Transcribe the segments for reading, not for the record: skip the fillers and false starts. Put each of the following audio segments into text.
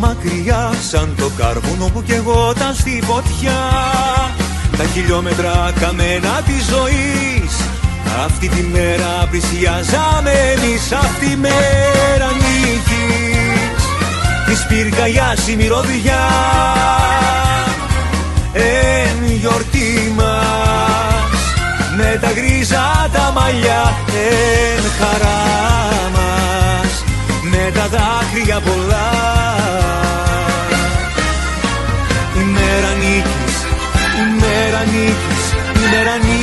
τόσο μακριά, σαν το κάρβουνο που καιγόταν στη φωτιά. Τα χιλιόμετρα καμένα της ζωής, αυτή τη μέρα πλησιάζαμε εμείς, αυτή τη μέρα νίκης. Της πυρκαγιάς η μυρωδιά, εν γιορτή μας, με τα γκρίζα τα μαλλιά, εν χαρά μας, με τα δάκρυα πολλά. Η μέρα νίκης, η μέρα νίκης, η μέρα νίκης.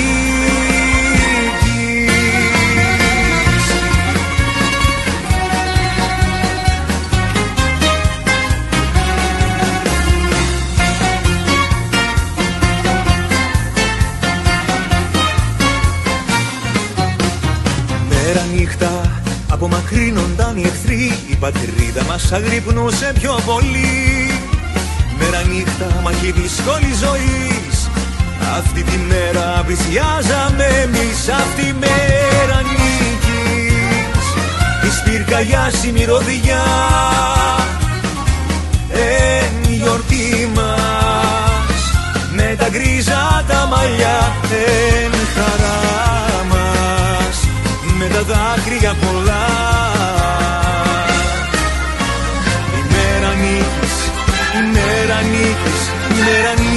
Μέρα νύχτα απομακρύνονταν οι εχθροί, η πατρίδα μας αγρυπνούσε πιο πολύ. Μέρα νύχτα μαχή δύσκολη ζωής, αυτή τη μέρα πλησιάζαμε εμείς, αυτή τη μέρα νίκης. Της πυρκαγιάς η μυρωδιά, εν γιορτή μας, με τα γκρίζα τα μαλλιά, εν χαρά μας, με τα δάκρυα πολλά. Η μέρα νίκης, η μέρα νίκης, η μέρα νίκης.